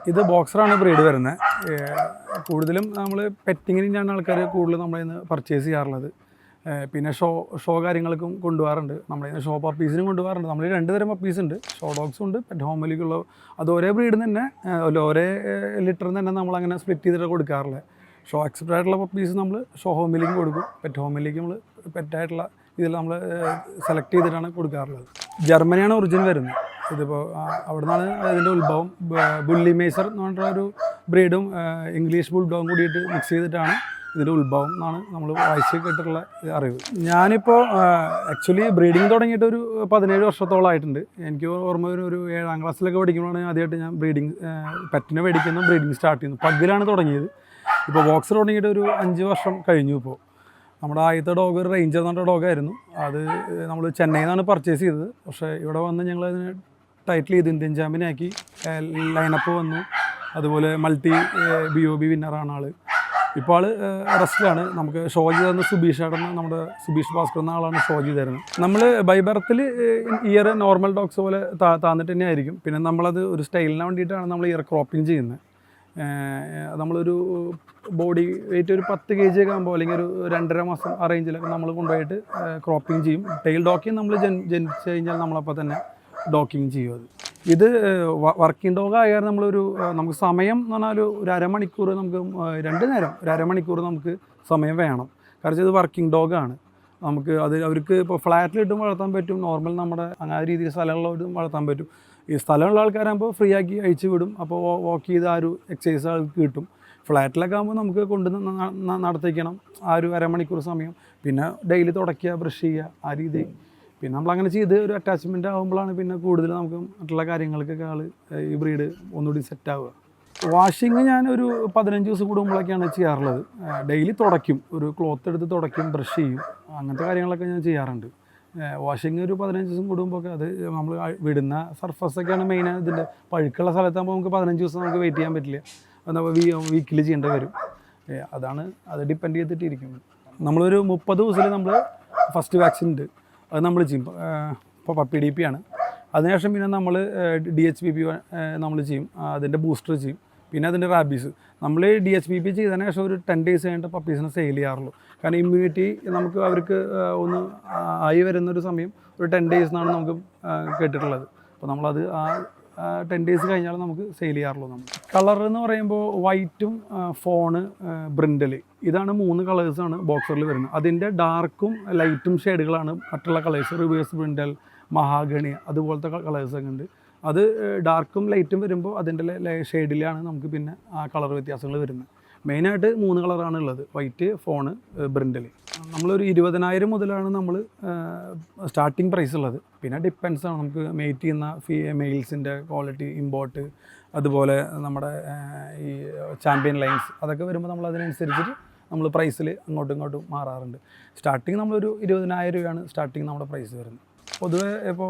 ഇത് ബോക്സറാണ് ബ്രീഡ് വരുന്നത്. കൂടുതലും നമ്മൾ പെറ്റിങ്ങിനാണ് ആൾക്കാർ കൂടുതൽ നമ്മളിൽ നിന്ന് പർച്ചേസ് ചെയ്യാറുള്ളത്. പിന്നെ ഷോ കാര്യങ്ങൾക്കും കൊണ്ടുപോകാറുണ്ട്. നമ്മളിൽ നിന്ന് ഷോ പപ്പീസിനും കൊണ്ടുപോകാറുണ്ട്. നമ്മൾ 2 തരം പപ്പീസ് ഉണ്ട്, ഷോ ഡോഗ്സും ഉണ്ട്, പെറ്റ് ഹോമിലേക്കുള്ള. അത് ഒരേ ബ്രീഡിൽ തന്നെ ഒരേ ലിറ്ററിൽ തന്നെ നമ്മളങ്ങനെ സ്പ്ലിറ്റ് ചെയ്തിട്ട് കൊടുക്കാറില്ല. ഷോ എക്സ്പെർട്ട് ആയിട്ടുള്ള പപ്പീസ് നമ്മൾ ഷോ ഹോമിലേക്ക് കൊടുക്കും, പെറ്റ് ഹോമിലേക്ക് നമ്മൾ പെറ്റായിട്ടുള്ള ഇതിൽ നമ്മൾ സെലക്ട് ചെയ്തിട്ടാണ് കൊടുക്കാറുള്ളത്. ജർമ്മനിയാണ് ഒറിജിൻ വരുന്നത്. ഇതിപ്പോൾ അവിടെ നിന്നാണ് അതിൻ്റെ ഉത്ഭവം. ബുള്ളി മേസർ എന്ന് പറഞ്ഞിട്ടൊരു ബ്രീഡും ഇംഗ്ലീഷ് ബുൾഡോഗും കൂടിയിട്ട് മിക്സ് ചെയ്തിട്ടാണ് ഇതിൻ്റെ ഉത്ഭവം എന്നാണ് നമ്മൾ വായിച്ച് കേട്ടിട്ടുള്ള അറിവ്. ഞാനിപ്പോൾ ആക്ച്വലി ബ്രീഡിങ് തുടങ്ങിയിട്ട് ഒരു 17 വർഷത്തോളമായിട്ടുണ്ട്. എനിക്ക് ഓർമ്മ ഒരു 7ാം ക്ലാസ്സിലൊക്കെ പഠിക്കുമ്പോഴാണ് ആദ്യമായിട്ട് ഞാൻ പെറ്റിനെ മേടിക്കുന്നു, ബ്രീഡിങ് സ്റ്റാർട്ട് ചെയ്യുന്നു. പഗ്ഗിലാണ് തുടങ്ങിയത്. ഇപ്പോൾ ബോക്സർ തുടങ്ങിയിട്ട് ഒരു 5 വർഷം കഴിഞ്ഞു. ഇപ്പോൾ നമ്മുടെ ആദ്യത്തെ ഡോഗ് ഒരു റേഞ്ചർ എന്ന് പറഞ്ഞ ഡോഗായിരുന്നു. അത് നമ്മൾ ചെന്നൈയിൽ നിന്നാണ് പർച്ചേസ് ചെയ്തത്. പക്ഷേ ഇവിടെ വന്ന് ഞങ്ങൾ അതിന് ടൈറ്റിൽ ചെയ്ത് ഇന്ത്യൻ ചാമ്പ്യനാക്കി. ലൈനപ്പ് വന്നു. അതുപോലെ മൾട്ടി BOB വിന്നറാണ് ആൾ. ഇപ്പോൾ ആൾ റെസ്റ്റിലാണ്. നമുക്ക് ഷോ ചെയ്ത് സുബീഷ് ആടെന്ന്, നമ്മുടെ സുബീഷ് ഭാസ്കർ എന്ന ആളാണ് ഷോ ചെയ്ത് തരുന്നത്. നമ്മൾ ബൈ ബർത്തിൽ ഇയർ നോർമൽ ഡോഗ്സ് പോലെ താന്നിട്ട് തന്നെ ആയിരിക്കും. പിന്നെ നമ്മളത് ഒരു സ്റ്റൈലിന് വേണ്ടിയിട്ടാണ് നമ്മൾ ഇയർ ക്രോപ്പിംഗ് ചെയ്യുന്നത്. നമ്മളൊരു ബോഡി വെയിറ്റ് ഒരു 10 kg ഒക്കെ ആകുമ്പോൾ, അല്ലെങ്കിൽ ഒരു 2.5 മാസം ആ റേഞ്ചിലൊക്കെ നമ്മൾ കൊണ്ടുപോയിട്ട് ക്രോപ്പിംഗ് ചെയ്യും. ടെയിൽ ഡോക്കിങ് നമ്മൾ ജനിച്ച് കഴിഞ്ഞാൽ നമ്മളപ്പോൾ തന്നെ ഡോക്കിങ് ചെയ്യും. ഇത് വർക്കിംഗ് ഡോഗ് ആയാൽ നമുക്ക് സമയം എന്ന് പറഞ്ഞാൽ ഒരു അരമണിക്കൂർ, നമുക്ക് 2 നേരം ഒരു അരമണിക്കൂർ നമുക്ക് സമയം വേണം. കാരണം ഇത് വർക്കിംഗ് ഡോഗാണ്. നമുക്ക് അവർക്ക് ഇപ്പോൾ ഫ്ലാറ്റിലിട്ടും വളർത്താൻ പറ്റും, നോർമൽ നമ്മുടെ അങ്ങനെ രീതിയിൽ സ്ഥലങ്ങളിലും വളർത്താൻ പറ്റും. ഈ സ്ഥലമുള്ള ആൾക്കാരാകുമ്പോൾ ഫ്രീ ആക്കി അഴിച്ചു വിടും. അപ്പോൾ വാക്ക് ചെയ്ത് ആ ഒരു എക്സസൈസ് ആൾക്ക് കിട്ടും. ഫ്ലാറ്റിലൊക്കെ ആകുമ്പോൾ നമുക്ക് നടത്തിക്കണം ആ ഒരു അരമണിക്കൂർ സമയം. പിന്നെ ഡെയിലി തുടയ്ക്കുക, ബ്രഷ് ചെയ്യുക, ആ രീതി. പിന്നെ നമ്മളങ്ങനെ ചെയ്ത് ഒരു അറ്റാച്ച്മെൻ്റ് ആകുമ്പോഴാണ് പിന്നെ കൂടുതൽ നമുക്ക് മറ്റുള്ള കാര്യങ്ങൾക്കൊക്കെ ഈ ബ്രീഡ് ഒന്നുകൂടി സെറ്റ് ആവുക. വാഷിങ് ഞാൻ ഒരു 15 ദിവസം കൂടുമ്പോഴൊക്കെയാണ് ചെയ്യാറുള്ളത്. ഡെയിലി തുടയ്ക്കും, ഒരു ക്ലോത്ത് എടുത്ത് തുടയ്ക്കും, ബ്രഷ് ചെയ്യും, അങ്ങനത്തെ കാര്യങ്ങളൊക്കെ ഞാൻ ചെയ്യാറുണ്ട്. വാഷിങ് ഒരു 15 ദിവസം കൂടുമ്പോഴൊക്കെ. അത് നമ്മൾ വിടുന്ന സർഫസൊക്കെയാണ് മെയിൻ. ഇതിൻ്റെ പഴുക്കുള്ള സ്ഥലത്താകുമ്പോൾ നമുക്ക് 15 ദിവസം നമുക്ക് വെയിറ്റ് ചെയ്യാൻ പറ്റില്ല. എന്നാൽ വീക്കിലി ചെയ്യേണ്ടി വരും. അത് ഡിപ്പെൻഡ് ചെയ്തിട്ടിരിക്കും. നമ്മളൊരു 30 ദിവസത്തിൽ നമ്മൾ ഫസ്റ്റ് വാക്സിൻ ഉണ്ട്, അത് നമ്മൾ ചെയ്യും. ഇപ്പോൾ പപ്പി DP ആണ്. അതിനുശേഷം പിന്നെ നമ്മൾ DHPP നമ്മൾ ചെയ്യും, അതിൻ്റെ ബൂസ്റ്റർ ചെയ്യും. പിന്നെ അതിൻ്റെ റാബീസ് നമ്മൾ DHPP ചെയ്തതിന് ശേഷം ഒരു 10 days കഴിഞ്ഞിട്ട് പപ്പീസിനെ സെയിൽ ചെയ്യാറുള്ളൂ. കാരണം ഇമ്മ്യൂണിറ്റി നമുക്ക് അവർക്ക് ഒന്ന് ആയി വരുന്നൊരു സമയം ഒരു 10 days എന്നാണ് നമുക്ക് കേട്ടിട്ടുള്ളത്. അപ്പോൾ നമ്മളത് 10 days കഴിഞ്ഞാൽ നമുക്ക് സെയിൽ ചെയ്യാറുള്ളൂ. നമ്മൾ കളർ എന്ന് പറയുമ്പോൾ വൈറ്റും ഫോണ് ബ്രിൻഡൽ, ഇതാണ് 3 കളേഴ്സാണ് ബോക്സറിൽ വരുന്നത്. അതിൻ്റെ ഡാർക്കും ലൈറ്റും ഷെയ്ഡുകളാണ് മറ്റുള്ള കളേഴ്സ്. റിവേഴ്സ് ബ്രിൻഡൽ, മഹാഗണി, അതുപോലത്തെ കളേഴ്സൊക്കെ ഉണ്ട്. അത് ഡാർക്കും ലൈറ്റും വരുമ്പോൾ അതിൻ്റെ ഷെയ്ഡിലാണ് നമുക്ക് പിന്നെ ആ കളർ വ്യത്യാസങ്ങൾ വരുന്നത്. മെയിനായിട്ട് 3 കളറാണ് ഉള്ളത്, വൈറ്റ്, ഫോണ്, ബ്രിൻഡൽ. നമ്മളൊരു 20,000 മുതലാണ് നമ്മൾ സ്റ്റാർട്ടിങ് പ്രൈസ് ഉള്ളത്. പിന്നെ ഡിപ്പെൻസ് ആണ് നമുക്ക് മെയ്റ്റ് ചെയ്യുന്ന മെയിൽസിൻ്റെ ക്വാളിറ്റി, ഇമ്പോർട്ട്, അതുപോലെ നമ്മുടെ ഈ ചാമ്പ്യൻ ലൈൻസ്, അതൊക്കെ വരുമ്പോൾ നമ്മൾ അതിനനുസരിച്ചിട്ട് നമ്മൾ പ്രൈസിൽ അങ്ങോട്ടും ഇങ്ങോട്ടും മാറാറുണ്ട്. സ്റ്റാർട്ടിങ് നമ്മളൊരു 20,000 രൂപയാണ് സ്റ്റാർട്ടിങ് നമ്മുടെ പ്രൈസ് വരുന്നത്. പൊതുവെ ഇപ്പോൾ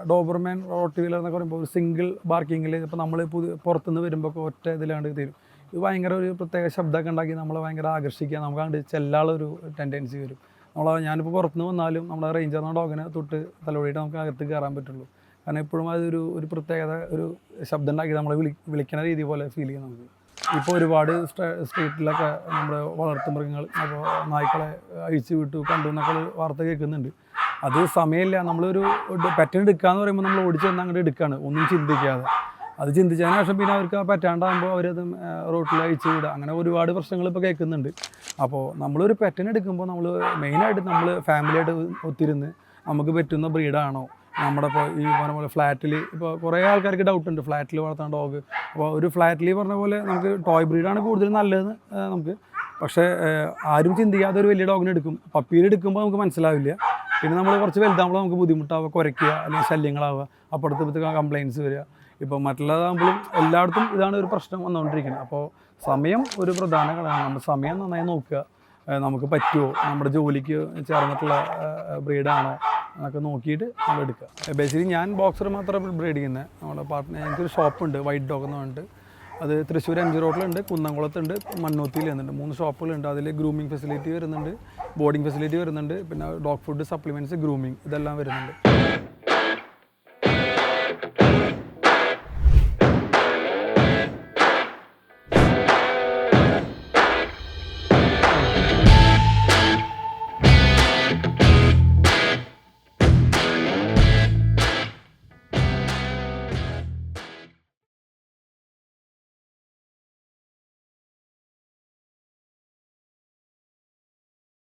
ഡോബർമാൻ, റോട്ട്വീലർ എന്നൊക്കെ പറയുമ്പോൾ ഒരു സിംഗിൾ ബാർക്കിങ്ങിൽ ഇപ്പോൾ നമ്മൾ പുറത്തുനിന്ന് വരുമ്പോൾ ഒറ്റ ഇതിലാണ്ട് തരും. ഇത് ഭയങ്കര ഒരു പ്രത്യേക ശബ്ദമൊക്കെ ഉണ്ടാക്കി നമ്മളെ ഭയങ്കര ആകർഷിക്കുക, നമുക്ക് അങ്ങോട്ട് ചെല്ലാളൊരു ടെൻഡൻസി വരും. ഞാനിപ്പോൾ പുറത്തുനിന്ന് വന്നാലും നമ്മുടെ റേഞ്ചർ ഡോഗിനെ തൊട്ട് തലോടിയിട്ട് നമുക്ക് അകത്ത് കയറാൻ പറ്റുള്ളൂ. കാരണം എപ്പോഴും ഒരു പ്രത്യേകത, ഒരു ശബ്ദം ഉണ്ടാക്കി നമ്മളെ വിളിക്കുന്ന രീതി പോലെ ഫീൽ ചെയ്യും നമുക്ക്. ഇപ്പോൾ ഒരുപാട് സ്ട്രീറ്റിലൊക്കെ നമ്മുടെ വളർത്തുമൃഗങ്ങൾ, അപ്പോൾ നായ്ക്കളെ അഴിച്ചു വിട്ടു കണ്ടു എന്നൊക്കെ വാർത്ത കേൾക്കുന്നുണ്ട്. അത് സമയമില്ല. നമ്മളൊരു പെറ്റിന് എടുക്കാന്ന് പറയുമ്പോൾ നമ്മൾ ഓടിച്ച് വന്ന് അങ്ങോട്ട് എടുക്കുകയാണ്, ഒന്നും ചിന്തിക്കാതെ. അത് ചിന്തിച്ചതിന് ശേഷം പിന്നെ അവർക്ക് പറ്റാണ്ടാകുമ്പോൾ അവരത് റോട്ടിൽ അഴിച്ചു വിടുക, അങ്ങനെ ഒരുപാട് പ്രശ്നങ്ങൾ ഇപ്പോൾ കേൾക്കുന്നുണ്ട്. അപ്പോൾ നമ്മളൊരു പെറ്റിന് എടുക്കുമ്പോൾ നമ്മൾ മെയിനായിട്ട് നമ്മൾ ഫാമിലിയായിട്ട് ഒത്തിരുന്ന് നമുക്ക് പറ്റുന്ന ബ്രീഡാണോ, നമ്മുടെ ഇപ്പോൾ ഈ പറഞ്ഞ പോലെ ഫ്ലാറ്റിൽ ഇപ്പോൾ കുറേ ആൾക്കാർക്ക് ഡൗട്ടുണ്ട് ഫ്ലാറ്റിൽ വളർത്തുന്ന ഡോഗ്. അപ്പോൾ ഒരു ഫ്ലാറ്റിൽ പറഞ്ഞ പോലെ നമുക്ക് ടോയ് ബ്രീഡാണ് കൂടുതൽ നല്ലതെന്ന് നമുക്ക്. പക്ഷേ ആരും ചിന്തിക്കാതെ ഒരു വലിയ ഡോഗിനെ എടുക്കും. പപ്പിയിൽ എടുക്കുമ്പോൾ നമുക്ക് മനസ്സിലാവില്ല. പിന്നെ നമ്മൾ കുറച്ച് വലുതാകുമ്പോൾ നമുക്ക് ബുദ്ധിമുട്ടാവുക, കുരയ്ക്കുക, അല്ലെങ്കിൽ ശല്യങ്ങളാവുക, അപ്പുറത്ത് കംപ്ലയിൻറ്റ്സ് വരിക. ഇപ്പോൾ മറ്റുള്ളതാകുമ്പോഴും എല്ലായിടത്തും ഇതാണ് ഒരു പ്രശ്നം വന്നുകൊണ്ടിരിക്കുന്നത്. അപ്പോൾ സമയം ഒരു പ്രധാന ഘടകമാണ്. നമ്മൾ സമയം നന്നായി നോക്കുക, നമുക്ക് പറ്റുമോ, നമ്മുടെ ജോലിക്ക് ചേർന്നിട്ടുള്ള ബ്രീഡാണോ എന്നൊക്കെ നോക്കിയിട്ട് നമ്മൾ എടുക്കുക. ബേസിക്കലി ഞാൻ ബോക്സർ മാത്രമേ ബ്രീഡ് ചെയ്യുന്നത്. നമ്മുടെ പാർട്ട്ണർ, എനിക്കൊരു ഷോപ്പുണ്ട് വൈറ്റ് ഡോഗ് എന്ന് പറഞ്ഞിട്ട്. അത് തൃശ്ശൂർ MG റോഡിലുണ്ട്, കുന്നംകുളത്തുണ്ട്, മണ്ണൂത്തിയിൽ വരുന്നുണ്ട്. 3 ഷോപ്പുകളുണ്ട്. അതിൽ ഗ്രൂമിങ് ഫെസിലിറ്റി വരുന്നുണ്ട്, ബോർഡിംഗ് ഫെസിലിറ്റി വരുന്നുണ്ട്, പിന്നെ ഡോഗ് ഫുഡ്, സപ്ലിമെൻറ്റ്സ്, ഗ്രൂമിങ്, ഇതെല്ലാം വരുന്നുണ്ട്.